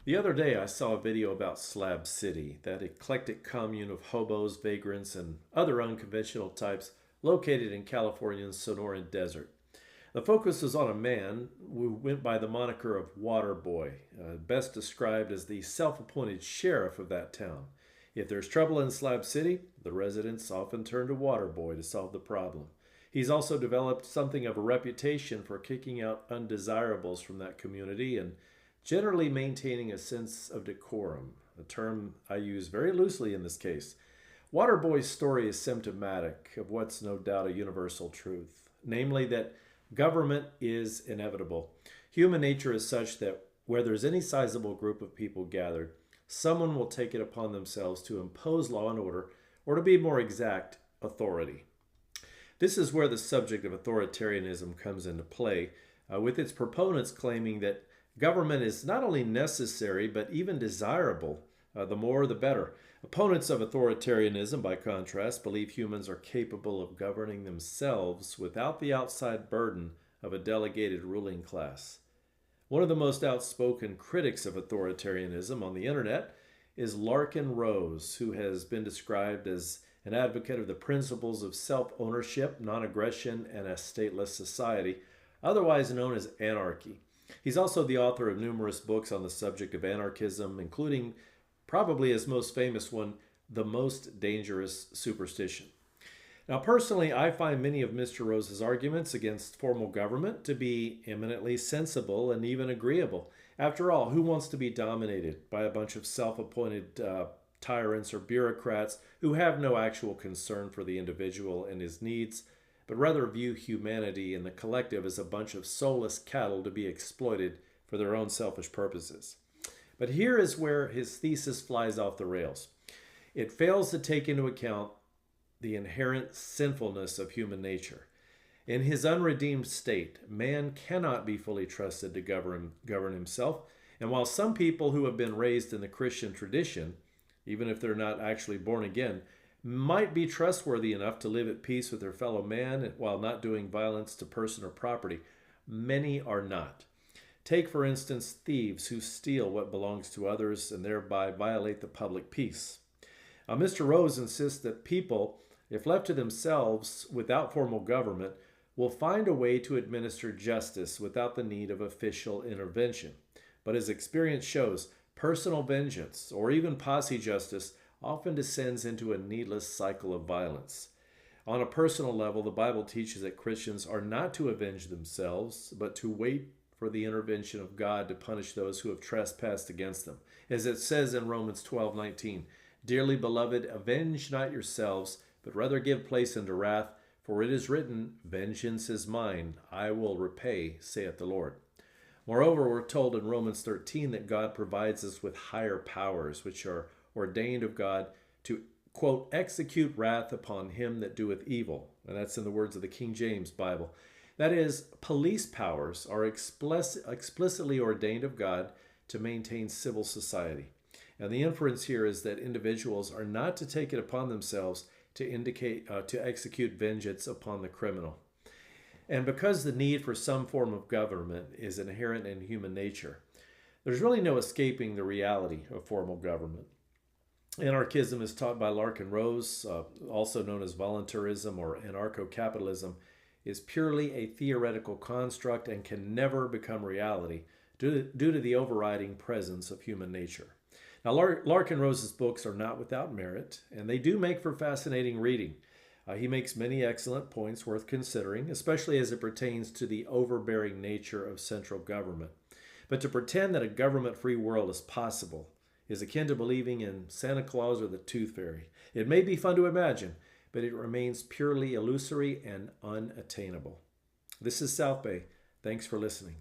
The other day, I saw a video about Slab City, that eclectic commune of hobos, vagrants, and other unconventional types located in California's Sonoran Desert. The focus was on a man who went by the moniker of Water Boy, best described as the self appointed sheriff of that town. If there's trouble in Slab City, the residents often turn to Water Boy to solve the problem. He's also developed something of a reputation for kicking out undesirables from that community and generally maintaining a sense of decorum, a term I use very loosely in this case. Waterboy's story is symptomatic of what's no doubt a universal truth, namely that government is inevitable. Human nature is such that where there's any sizable group of people gathered, someone will take it upon themselves to impose law and order, or to be more exact, authority. This is where the subject of authoritarianism comes into play, with its proponents claiming that government is not only necessary but even desirable. The more, the better. Opponents of authoritarianism, by contrast, believe humans are capable of governing themselves without the outside burden of a delegated ruling class. One of the most outspoken critics of authoritarianism on the internet is Larken Rose, who has been described as an advocate of the principles of self-ownership, non-aggression, and a stateless society, otherwise known as anarchy. He's also the author of numerous books on the subject of anarchism, including probably his most famous one, The Most Dangerous Superstition. Now, personally, I find many of Mr. Rose's arguments against formal government to be eminently sensible and even agreeable. After all, who wants to be dominated by a bunch of self-appointed tyrants or bureaucrats who have no actual concern for the individual and his needs, but rather view humanity and the collective as a bunch of soulless cattle to be exploited for their own selfish purposes? But here is where his thesis flies off the rails. It fails to take into account the inherent sinfulness of human nature. In his unredeemed state, man cannot be fully trusted to govern himself. And while some people who have been raised in the Christian tradition, even if they're not actually born again, might be trustworthy enough to live at peace with their fellow man while not doing violence to person or property, many are not. Take, for instance, thieves who steal what belongs to others and thereby violate the public peace. Mr. Rose insists that people, if left to themselves without formal government, will find a way to administer justice without the need of official intervention. But as experience shows, personal vengeance, or even posse justice, often descends into a needless cycle of violence. On a personal level, the Bible teaches that Christians are not to avenge themselves, but to wait for the intervention of God to punish those who have trespassed against them. As it says in Romans 12:19, "Dearly beloved, avenge not yourselves, but rather give place unto wrath, for it is written, Vengeance is mine, I will repay, saith the Lord." Moreover, we're told in Romans 13 that God provides us with higher powers, which are ordained of God to, quote, execute wrath upon him that doeth evil. And that's in the words of the King James Bible. That is, police powers are explicitly ordained of God to maintain civil society. And the inference here is that individuals are not to take it upon themselves to execute vengeance upon the criminal. And because the need for some form of government is inherent in human nature, there's really no escaping the reality of formal government. Anarchism is taught by Larken Rose, also known as voluntarism or anarcho-capitalism, is purely a theoretical construct and can never become reality due to the overriding presence of human nature. Now, Larken Rose's books are not without merit, and they do make for fascinating reading. He makes many excellent points worth considering, especially as it pertains to the overbearing nature of central government. But to pretend that a government-free world is possible is akin to believing in Santa Claus or the Tooth Fairy. It may be fun to imagine, but it remains purely illusory and unattainable. This is South Bay. Thanks for listening.